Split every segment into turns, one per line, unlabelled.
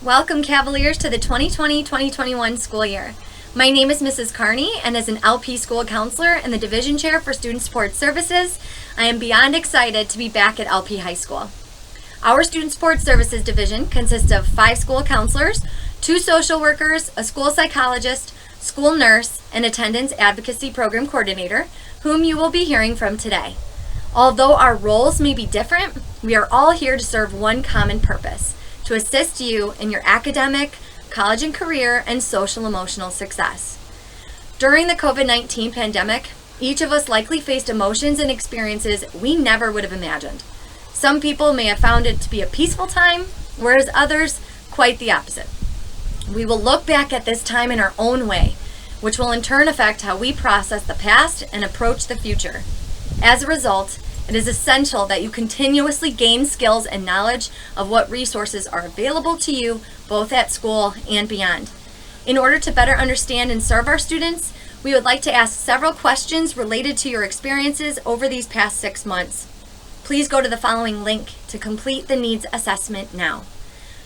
Welcome, Cavaliers, to the 2020-2021 school year. My name is Mrs. Carney, and as an LP school counselor and the Division Chair for Student Support Services, I am beyond excited to be back at LP High School. Our Student Support Services Division consists of 5 school counselors, 2 social workers, a school psychologist, school nurse, and attendance advocacy program coordinator, whom you will be hearing from today. Although our roles may be different, we are all here to serve one common purpose: to assist you in your academic, college and career, and social emotional success. During the COVID-19 pandemic, each of us likely faced emotions and experiences we never would have imagined. Some people may have found it to be a peaceful time, whereas others, quite the opposite. We will look back at this time in our own way, which will in turn affect how we process the past and approach the future. As a result, it is essential that you continuously gain skills and knowledge of what resources are available to you, both at school and beyond. In order to better understand and serve our students, we would like to ask several questions related to your experiences over these past 6 months. Please go to the following link to complete the needs assessment now.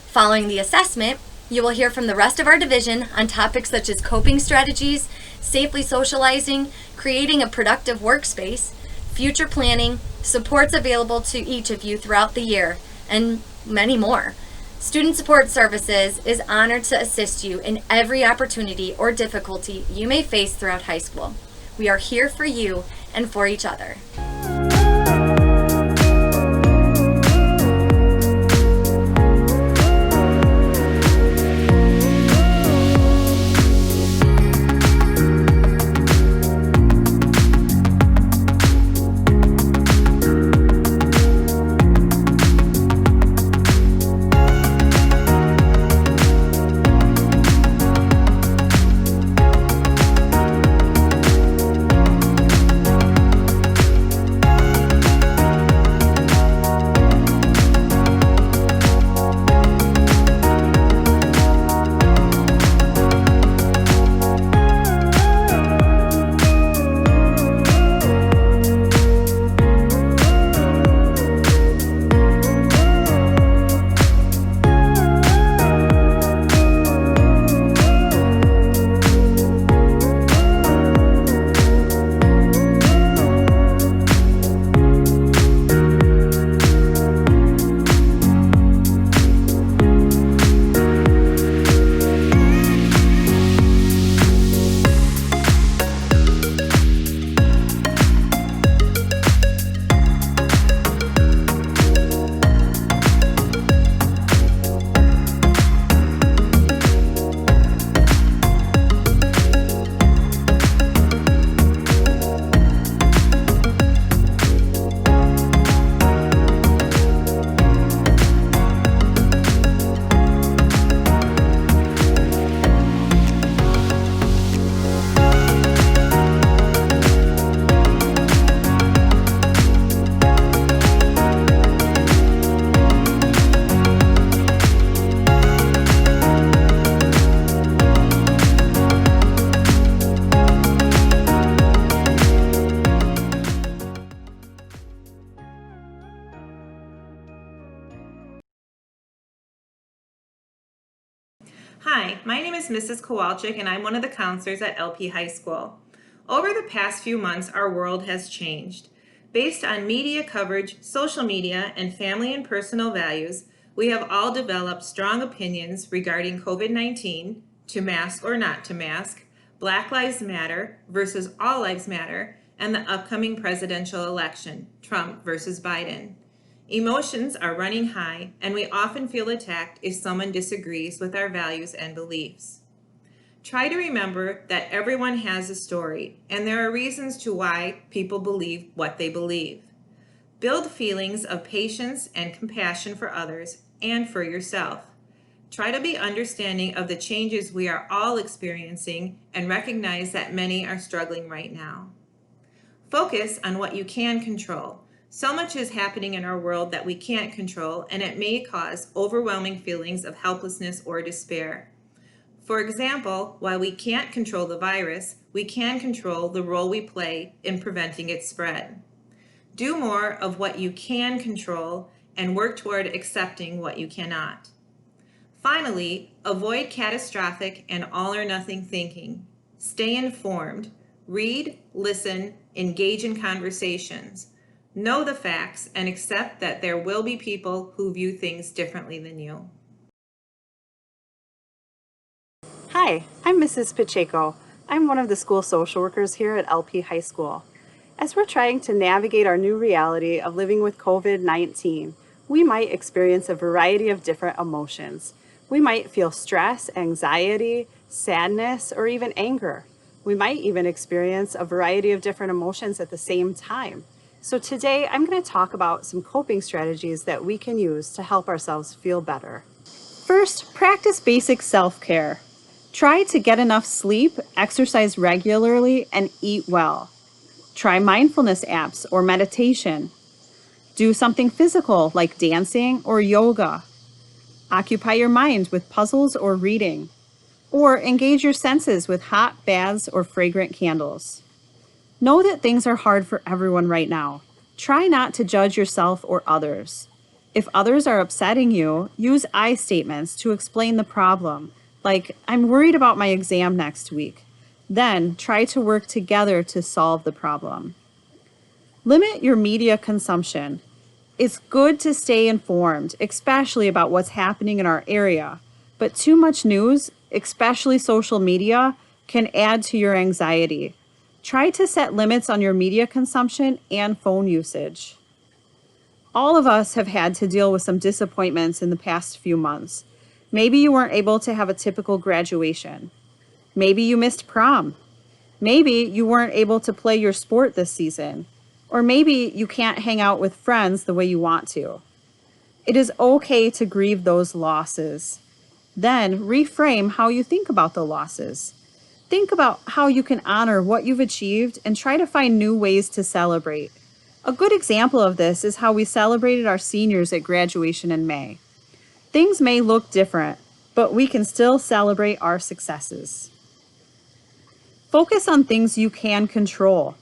Following the assessment, you will hear from the rest of our division on topics such as coping strategies, safely socializing, creating a productive workspace, future planning, supports available to each of you throughout the year, and many more. Student Support Services is honored to assist you in every opportunity or difficulty you may face throughout high school. We are here for you and for each other.
Hi, my name is Mrs. Kowalczyk and I'm one of the counselors at LP High School. Over the past few months, our world has changed. Based on media coverage, social media, and family and personal values, we have all developed strong opinions regarding COVID-19, to mask or not to mask, Black Lives Matter versus All Lives Matter, and the upcoming presidential election, Trump versus Biden. Emotions are running high, and we often feel attacked if someone disagrees with our values and beliefs. Try to remember that everyone has a story, and there are reasons to why people believe what they believe. Build feelings of patience and compassion for others and for yourself. Try to be understanding of the changes we are all experiencing and recognize that many are struggling right now. Focus on what you can control. So much is happening in our world that we can't control, and it may cause overwhelming feelings of helplessness or despair. For example, while we can't control the virus, we can control the role we play in preventing its spread. Do more of what you can control and work toward accepting what you cannot. Finally, avoid catastrophic and all or nothing thinking. Stay informed. Read, listen, engage in conversations. Know the facts and accept that there will be people who view things differently than you.
Hi, I'm Mrs. Pacheco. I'm one of the school social workers here at LP High School. As we're trying to navigate our new reality of living with COVID-19, we might experience a variety of different emotions. We might feel stress, anxiety, sadness, or even anger. We might even experience a variety of different emotions at the same time. So today I'm going to talk about some coping strategies that we can use to help ourselves feel better. First, practice basic self-care. Try to get enough sleep, exercise regularly, and eat well. Try mindfulness apps or meditation. Do something physical like dancing or yoga. Occupy your mind with puzzles or reading. Or engage your senses with hot baths or fragrant candles. Know that things are hard for everyone right now. Try not to judge yourself or others. If others are upsetting you, use I statements to explain the problem, like, I'm worried about my exam next week. Then try to work together to solve the problem. Limit your media consumption. It's good to stay informed, especially about what's happening in our area, but too much news, especially social media, can add to your anxiety. Try to set limits on your media consumption and phone usage. All of us have had to deal with some disappointments in the past few months. Maybe you weren't able to have a typical graduation. Maybe you missed prom. Maybe you weren't able to play your sport this season. Or maybe you can't hang out with friends the way you want to. It is okay to grieve those losses. Then reframe how you think about the losses. Think about how you can honor what you've achieved and try to find new ways to celebrate. A good example of this is how we celebrated our seniors at graduation in May. Things may look different, but we can still celebrate our successes. Focus on things you can control.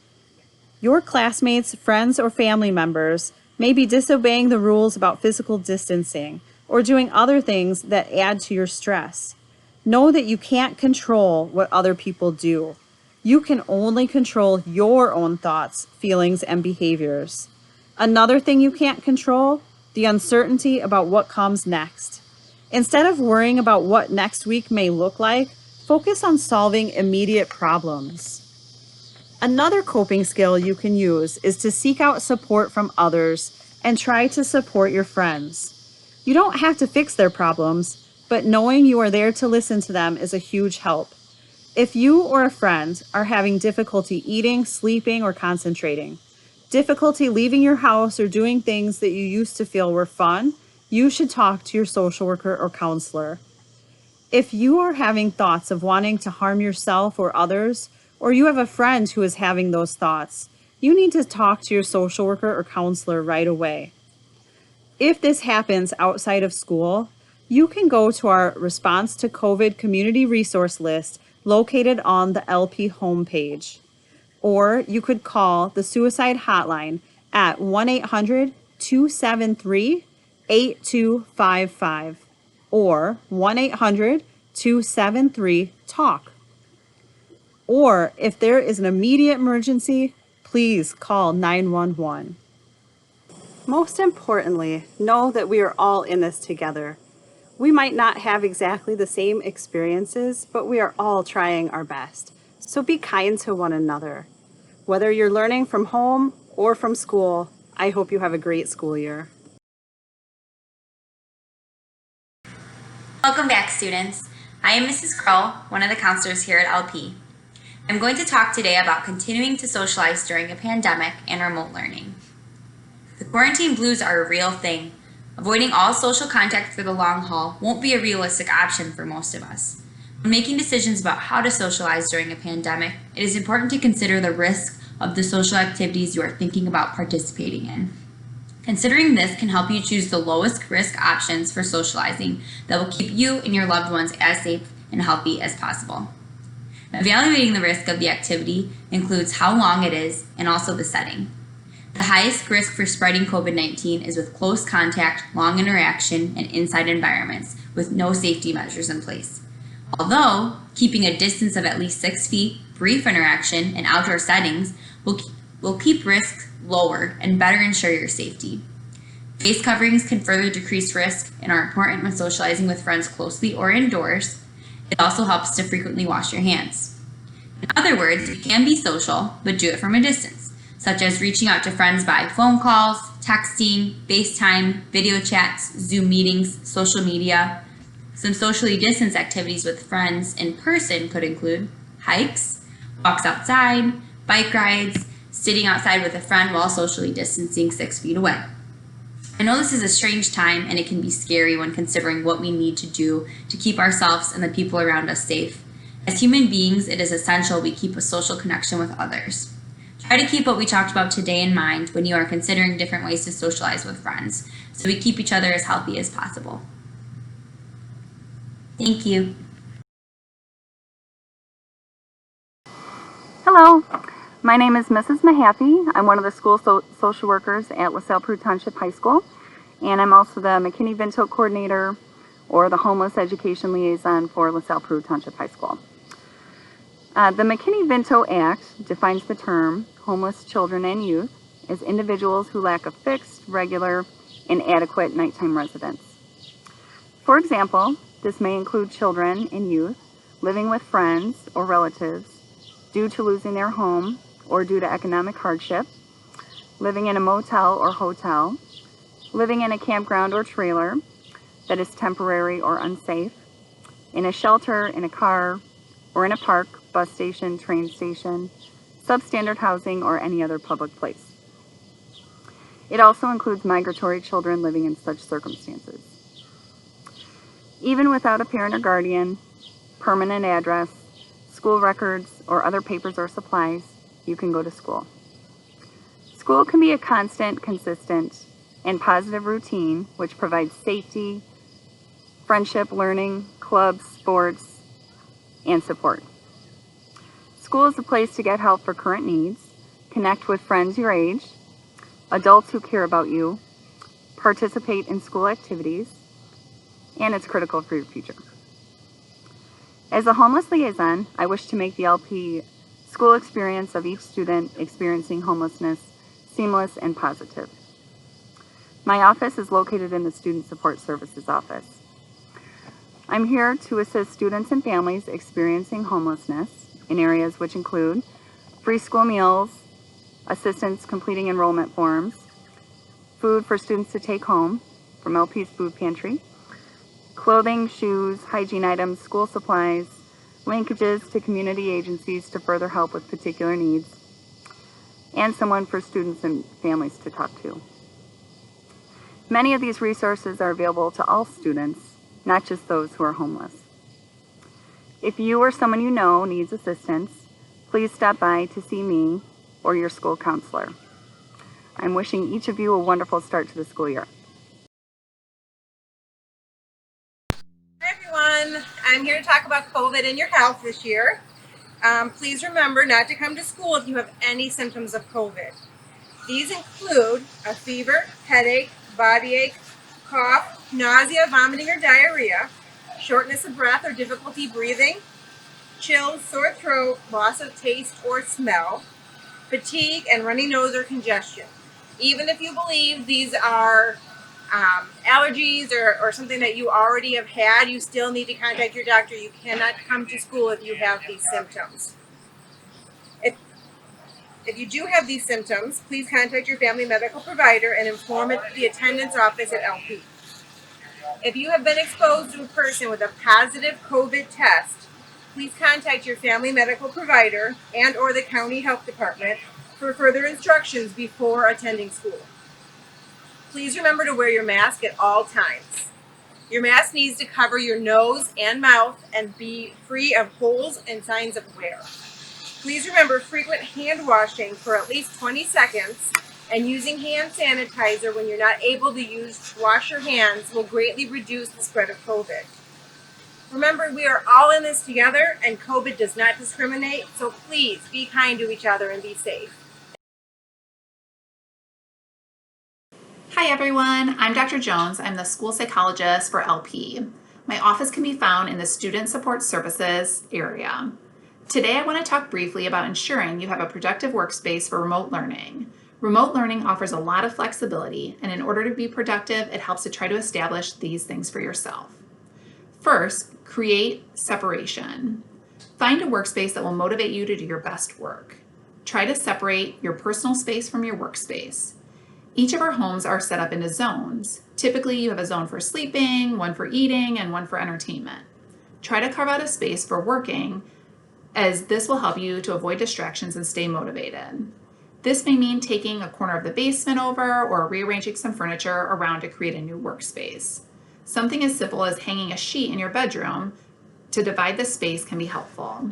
Your classmates, friends, or family members may be disobeying the rules about physical distancing or doing other things that add to your stress. Know that you can't control what other people do. You can only control your own thoughts, feelings, and behaviors. Another thing you can't control, the uncertainty about what comes next. Instead of worrying about what next week may look like, focus on solving immediate problems. Another coping skill you can use is to seek out support from others and try to support your friends. You don't have to fix their problems, but knowing you are there to listen to them is a huge help. If you or a friend are having difficulty eating, sleeping, or concentrating, difficulty leaving your house or doing things that you used to feel were fun, you should talk to your social worker or counselor. If you are having thoughts of wanting to harm yourself or others, or you have a friend who is having those thoughts, you need to talk to your social worker or counselor right away. If this happens outside of school, you can go to our Response to COVID Community Resource List located on the LP homepage. Or you could call the suicide hotline at 1-800-273-8255 or 1-800-273-TALK. Or if there is an immediate emergency, please call 911. Most importantly, know that we are all in this together. We might not have exactly the same experiences, but we are all trying our best. So be kind to one another. Whether you're learning from home or from school, I hope you have a great school year.
Welcome back, students. I am Mrs. Crow, one of the counselors here at LP. I'm going to talk today about continuing to socialize during a pandemic and remote learning. The quarantine blues are a real thing. Avoiding all social contact for the long haul won't be a realistic option for most of us. When making decisions about how to socialize during a pandemic, it is important to consider the risk of the social activities you are thinking about participating in. Considering this can help you choose the lowest risk options for socializing that will keep you and your loved ones as safe and healthy as possible. Evaluating the risk of the activity includes how long it is and also the setting. The highest risk for spreading COVID-19 is with close contact, long interaction, and inside environments with no safety measures in place. Although, keeping a distance of at least 6 feet, brief interaction, and outdoor settings will keep risks lower and better ensure your safety. Face coverings can further decrease risk and are important when socializing with friends closely or indoors. It also helps to frequently wash your hands. In other words, you can be social, but do it from a distance, such as reaching out to friends by phone calls, texting, FaceTime, video chats, Zoom meetings, social media. Some socially distanced activities with friends in person could include hikes, walks outside, bike rides, sitting outside with a friend while socially distancing 6 feet away. I know this is a strange time and it can be scary when considering what we need to do to keep ourselves and the people around us safe. As human beings, it is essential we keep a social connection with others. Try to keep what we talked about today in mind when you are considering different ways to socialize with friends, so we keep each other as healthy as possible. Thank you.
Hello, my name is Mrs. Mahaffey. I'm one of the school social workers at Salle-Peru Township High School, and I'm also the McKinney-Vento coordinator or the homeless education liaison for Salle-Peru Township High School. The McKinney-Vento Act defines the term homeless children and youth as individuals who lack a fixed, regular, and adequate nighttime residence. For example, this may include children and youth living with friends or relatives due to losing their home or due to economic hardship, living in a motel or hotel, living in a campground or trailer that is temporary or unsafe, in a shelter, in a car, or in a park, bus station, train station, substandard housing, or any other public place. It also includes migratory children living in such circumstances. Even without a parent or guardian, permanent address, school records, or other papers or supplies, you can go to school. School can be a constant, consistent, and positive routine which provides safety, friendship, learning, clubs, sports, and support. School is a place to get help for current needs, connect with friends your age, adults who care about you, participate in school activities, and it's critical for your future. As a homeless liaison, I wish to make the LP school experience of each student experiencing homelessness seamless and positive. My office is located in the Student Support Services office. I'm here to assist students and families experiencing homelessness in areas which include free school meals, assistance completing enrollment forms, food for students to take home from LP's food pantry, clothing, shoes, hygiene items, school supplies, linkages to community agencies to further help with particular needs, and someone for students and families to talk to. Many of these resources are available to all students, not just those who are homeless. If you or someone you know needs assistance, please stop by to see me or your school counselor. I'm wishing each of you a wonderful start to the school year.
Hi everyone, I'm here to talk about COVID and your health this year. Please remember not to come to school if you have any symptoms of COVID. These include a fever, headache, body ache, cough, nausea, vomiting or diarrhea, shortness of breath or difficulty breathing, chills, sore throat, loss of taste or smell, fatigue, and runny nose or congestion. Even if you believe these are allergies or something that you already have had, you still need to contact your doctor. You cannot come to school if you have these symptoms. If you do have these symptoms, please contact your family medical provider and inform the attendance office at LP. If you have been exposed to a person with a positive COVID test, please contact your family medical provider and or the county health department for further instructions before attending school. Please remember to wear your mask at all times. Your mask needs to cover your nose and mouth and be free of holes and signs of wear. Please remember frequent hand washing for at least 20 seconds and using hand sanitizer when you're not able to wash your hands will greatly reduce the spread of COVID. Remember, we are all in this together and COVID does not discriminate, so please be kind to each other and be safe.
Hi everyone, I'm Dr. Jones. I'm the school psychologist for LP. My office can be found in the Student Support Services area. Today I want to talk briefly about ensuring you have a productive workspace for remote learning. Remote learning offers a lot of flexibility, and in order to be productive, it helps to try to establish these things for yourself. First, create separation. Find a workspace that will motivate you to do your best work. Try to separate your personal space from your workspace. Each of our homes are set up into zones. Typically, you have a zone for sleeping, one for eating, and one for entertainment. Try to carve out a space for working, as this will help you to avoid distractions and stay motivated. This may mean taking a corner of the basement over or rearranging some furniture around to create a new workspace. Something as simple as hanging a sheet in your bedroom to divide the space can be helpful.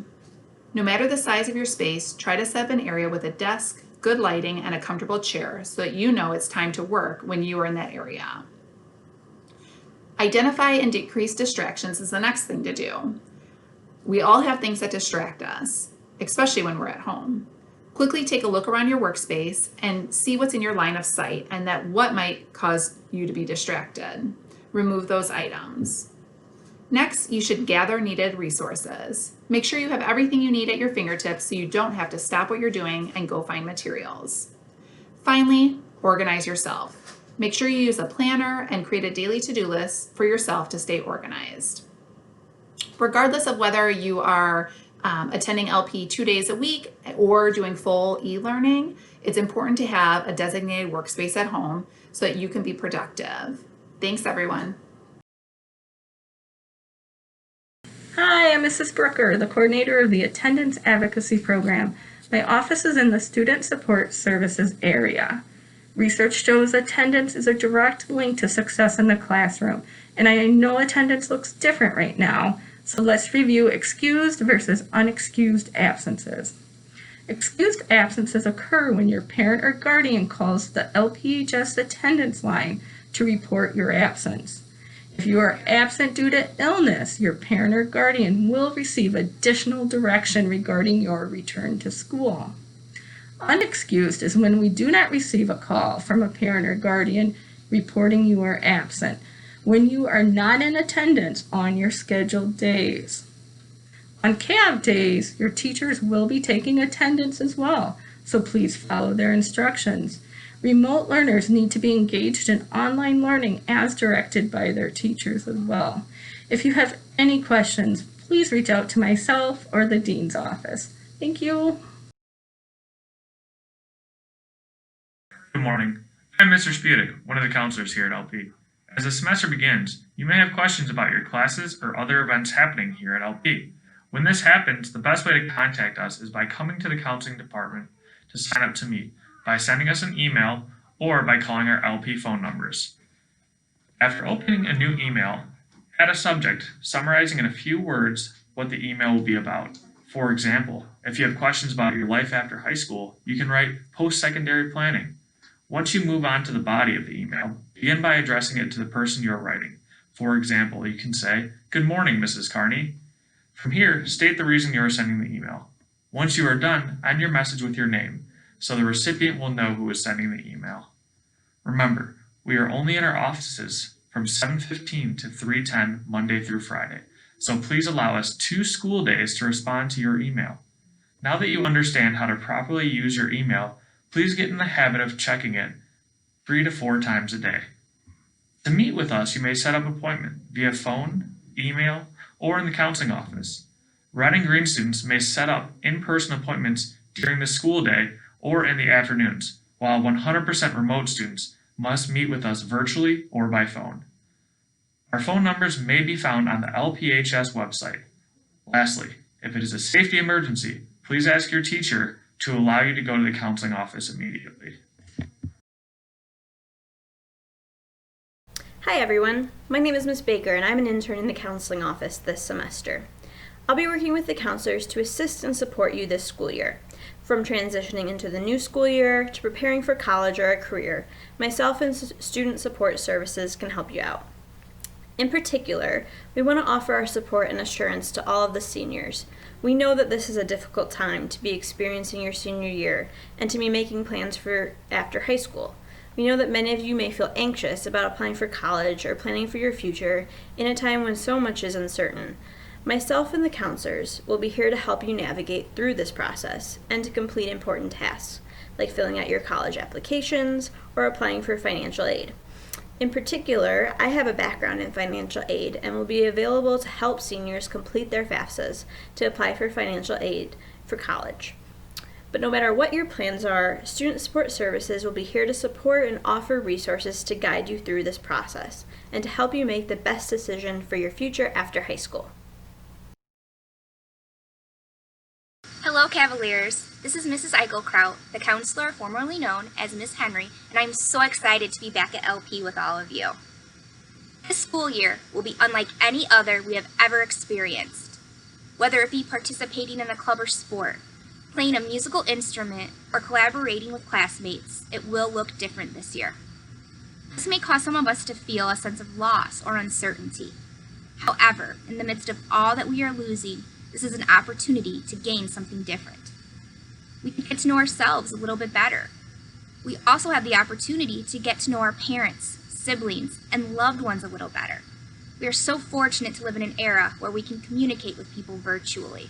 No matter the size of your space, try to set up an area with a desk, good lighting, and a comfortable chair so that you know it's time to work when you are in that area. Identify and decrease distractions is the next thing to do. We all have things that distract us, especially when we're at home. Quickly take a look around your workspace and see what's in your line of sight and that what might cause you to be distracted. Remove those items. Next, you should gather needed resources. Make sure you have everything you need at your fingertips so you don't have to stop what you're doing and go find materials. Finally, organize yourself. Make sure you use a planner and create a daily to-do list for yourself to stay organized. Regardless of whether you are attending LP 2 days a week or doing full e-learning, it's important to have a designated workspace at home so that you can be productive. Thanks, everyone.
Hi, I'm Mrs. Brooker, the coordinator of the Attendance Advocacy Program. My office is in the Student Support Services area. Research shows attendance is a direct link to success in the classroom, and I know attendance looks different right now, so let's review excused versus unexcused absences. Excused absences occur when your parent or guardian calls the LPHS attendance line to report your absence. If you are absent due to illness, your parent or guardian will receive additional direction regarding your return to school. Unexcused is when we do not receive a call from a parent or guardian reporting you are absent, when you are not in attendance on your scheduled days. On CAV days, your teachers will be taking attendance as well, so please follow their instructions. Remote learners need to be engaged in online learning as directed by their teachers as well. If you have any questions, please reach out to myself or the Dean's office. Thank you.
Good morning. I'm Mr. Spudik, one of the counselors here at LP. As the semester begins, you may have questions about your classes or other events happening here at LP. When this happens, the best way to contact us is by coming to the counseling department to sign up to meet, by sending us an email, or by calling our LP phone numbers. After opening a new email, add a subject summarizing in a few words what the email will be about. For example, if you have questions about your life after high school, you can write post-secondary planning. Once you move on to the body of the email, begin by addressing it to the person you are writing. For example, you can say, "Good morning, Mrs. Carney." From here, state the reason you are sending the email. Once you are done, end your message with your name, so the recipient will know who is sending the email. Remember, we are only in our offices from 7:15 to 3:10 Monday through Friday, so please allow us 2 school days to respond to your email. Now that you understand how to properly use your email, please get in the habit of checking it 3 to 4 times a day. To meet with us, you may set up an appointment via phone, email, or in the counseling office. Red and green students may set up in-person appointments during the school day or in the afternoons, while 100% remote students must meet with us virtually or by phone. Our phone numbers may be found on the LPHS website. Lastly, if it is a safety emergency, please ask your teacher to allow you to go to the counseling office immediately.
Hi everyone, my name is Ms. Baker and I'm an intern in the counseling office this semester. I'll be working with the counselors to assist and support you this school year. From transitioning into the new school year to preparing for college or a career, myself and Student Support Services can help you out. In particular, we want to offer our support and assurance to all of the seniors. We know that this is a difficult time to be experiencing your senior year and to be making plans for after high school. We know that many of you may feel anxious about applying for college or planning for your future in a time when so much is uncertain. Myself and the counselors will be here to help you navigate through this process and to complete important tasks, like filling out your college applications or applying for financial aid. In particular, I have a background in financial aid and will be available to help seniors complete their FAFSAs to apply for financial aid for college. But no matter what your plans are, Student Support Services will be here to support and offer resources to guide you through this process and to help you make the best decision for your future after high school.
Hello, Cavaliers. This is Mrs. Eichelkraut, the counselor formerly known as Miss Henry, and I'm so excited to be back at LP with all of you. This school year will be unlike any other we have ever experienced. Whether it be participating in a club or sport, playing a musical instrument, or collaborating with classmates, it will look different this year. This may cause some of us to feel a sense of loss or uncertainty. However, in the midst of all that we are losing, this is an opportunity to gain something different. We can get to know ourselves a little bit better. We also have the opportunity to get to know our parents, siblings, and loved ones a little better. We are so fortunate to live in an era where we can communicate with people virtually.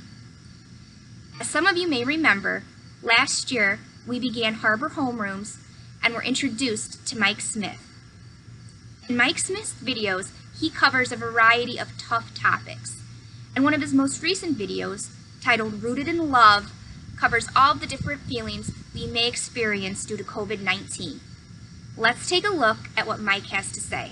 As some of you may remember, last year we began Harbor Homerooms and were introduced to Mike Smith. In Mike Smith's videos, he covers a variety of tough topics. And one of his most recent videos, titled Rooted in Love, covers all of the different feelings we may experience due to COVID-19. Let's take a look at what Mike has to say.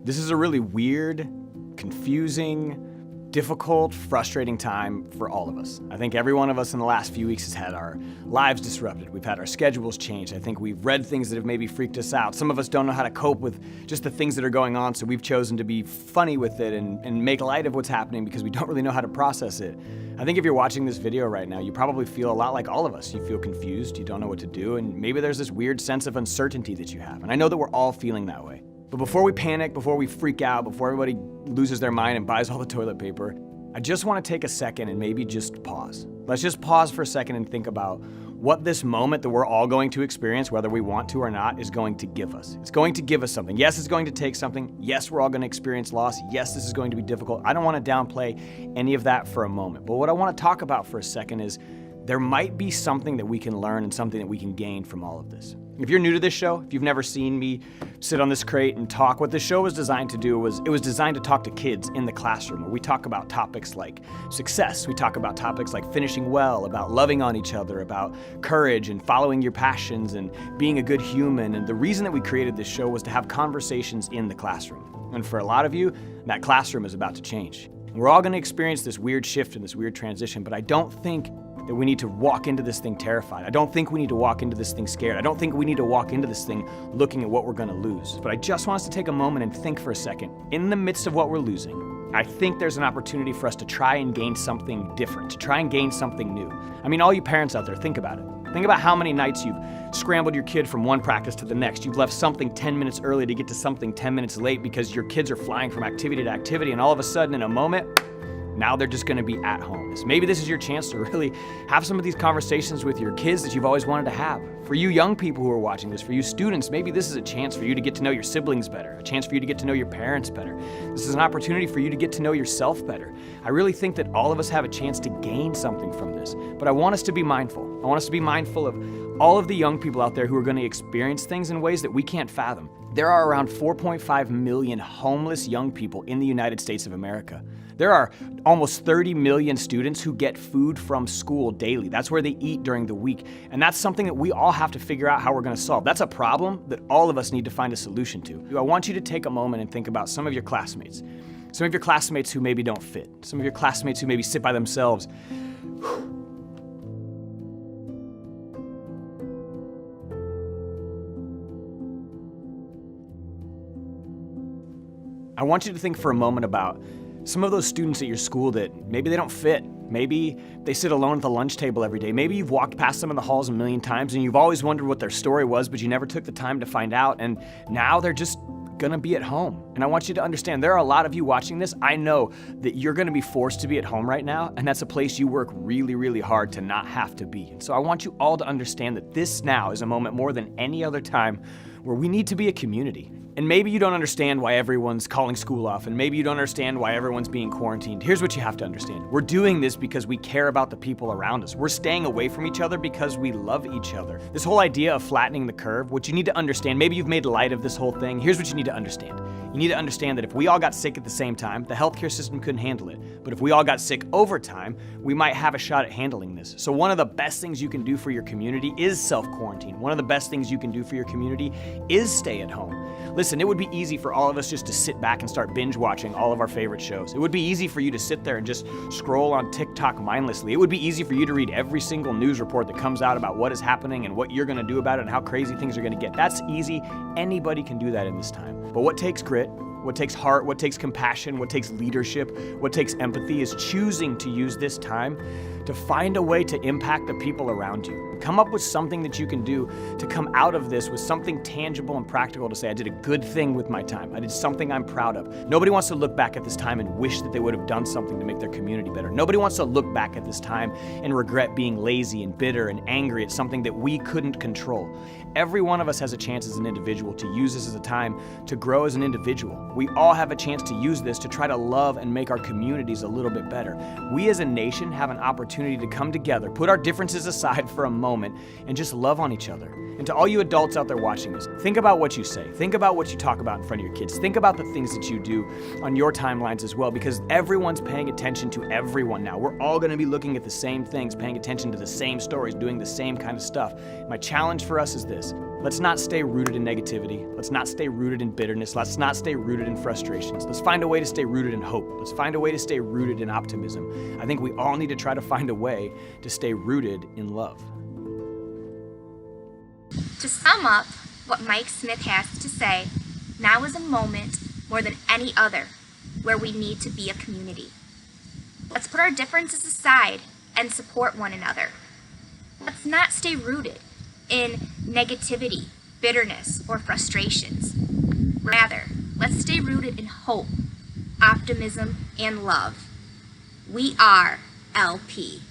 This is a really weird, confusing, difficult, frustrating time for all of us. I think every one of us in the last few weeks has had our lives disrupted. We've had our schedules changed. I think we've read things that have maybe freaked us out. Some of us don't know how to cope with just the things that are going on, so we've chosen to be funny with it and make light of what's happening because we don't really know how to process it. I think if you're watching this video right now, you probably feel a lot like all of us. You feel confused, you don't know what to do, and maybe there's this weird sense of uncertainty that you have. And I know that we're all feeling that way. But before we panic, before we freak out, before everybody loses their mind and buys all the toilet paper, I just want to take a second and maybe just pause. Let's just pause for a second and think about what this moment that we're all going to experience, whether we want to or not, is going to give us. It's going to give us something. Yes, it's going to take something. Yes, we're all going to experience loss. Yes, this is going to be difficult. I don't want to downplay any of that for a moment. But what I want to talk about for a second is there might be something that we can learn and something that we can gain from all of this. If you're new to this show, if you've never seen me sit on this crate and talk, what this show was designed to do was, it was designed to talk to kids in the classroom, where we talk about topics like success, we talk about topics like finishing well, about loving on each other, about courage and following your passions and being a good human. And the reason that we created this show was to have conversations in the classroom. And for a lot of you, that classroom is about to change. We're all gonna experience this weird shift and this weird transition, but I don't think that we need to walk into this thing terrified. I don't think we need to walk into this thing scared. I don't think we need to walk into this thing looking at what we're gonna lose. But I just want us to take a moment and think for a second. In the midst of what we're losing, I think there's an opportunity for us to try and gain something different, to try and gain something new. I mean, all you parents out there, think about it. Think about how many nights you've scrambled your kid from one practice to the next. You've left something 10 minutes early to get to something 10 minutes late because your kids are flying from activity to activity, and all of a sudden, in a moment, now they're just gonna be at home. So maybe this is your chance to really have some of these conversations with your kids that you've always wanted to have. For you young people who are watching this, for you students, maybe this is a chance for you to get to know your siblings better, a chance for you to get to know your parents better. This is an opportunity for you to get to know yourself better. I really think that all of us have a chance to gain something from this, but I want us to be mindful. I want us to be mindful of all of the young people out there who are gonna experience things in ways that we can't fathom. There are around 4.5 million homeless young people in the United States of America. There are almost 30 million students who get food from school daily. That's where they eat during the week. And that's something that we all have to figure out how we're gonna solve. That's a problem that all of us need to find a solution to. I want you to take a moment and think about some of your classmates. Some of your classmates who maybe don't fit. Some of your classmates who maybe sit by themselves. I want you to think for a moment about some of those students at your school that maybe they don't fit. Maybe they sit alone at the lunch table every day. Maybe you've walked past them in the halls a million times and you've always wondered what their story was, but you never took the time to find out. And now they're just gonna be at home. And I want you to understand, there are a lot of you watching this. I know that you're gonna be forced to be at home right now, and that's a place you work really, really hard to not have to be. And so I want you all to understand that this now is a moment more than any other time where we need to be a community. And maybe you don't understand why everyone's calling school off, and maybe you don't understand why everyone's being quarantined. Here's what you have to understand. We're doing this because we care about the people around us. We're staying away from each other because we love each other. This whole idea of flattening the curve, what you need to understand, maybe you've made light of this whole thing. Here's what you need to understand. You need to understand that if we all got sick at the same time, the healthcare system couldn't handle it. But if we all got sick over time, we might have a shot at handling this. So one of the best things you can do for your community is self-quarantine. One of the best things you can do for your community is stay at home. Listen, it would be easy for all of us just to sit back and start binge watching all of our favorite shows. It would be easy for you to sit there and just scroll on TikTok mindlessly. It would be easy for you to read every single news report that comes out about what is happening and what you're gonna do about it and how crazy things are gonna get. That's easy. Anybody can do that in this time. But what takes grit, what takes heart, what takes compassion, what takes leadership, what takes empathy is choosing to use this time to find a way to impact the people around you. Come up with something that you can do to come out of this with something tangible and practical to say, I did a good thing with my time. I did something I'm proud of. Nobody wants to look back at this time and wish that they would have done something to make their community better. Nobody wants to look back at this time and regret being lazy and bitter and angry at something that we couldn't control. Every one of us has a chance as an individual to use this as a time to grow as an individual. We all have a chance to use this to try to love and make our communities a little bit better. We as a nation have an opportunity to come together, put our differences aside for a moment, and just love on each other. And to all you adults out there watching this, think about what you say. Think about what you talk about in front of your kids. Think about the things that you do on your timelines as well, because everyone's paying attention to everyone now. We're all going to be looking at the same things, paying attention to the same stories, doing the same kind of stuff. My challenge for us is this. Let's not stay rooted in negativity. Let's not stay rooted in bitterness. Let's not stay rooted in frustrations. Let's find a way to stay rooted in hope. Let's find a way to stay rooted in optimism. I think we all need to try to find a way to stay rooted in love.
To sum up what Mike Smith has to say, now is a moment more than any other where we need to be a community. Let's put our differences aside and support one another. Let's not stay rooted in negativity, bitterness, or frustrations. Rather, let's stay rooted in hope, optimism, and love. We are LP.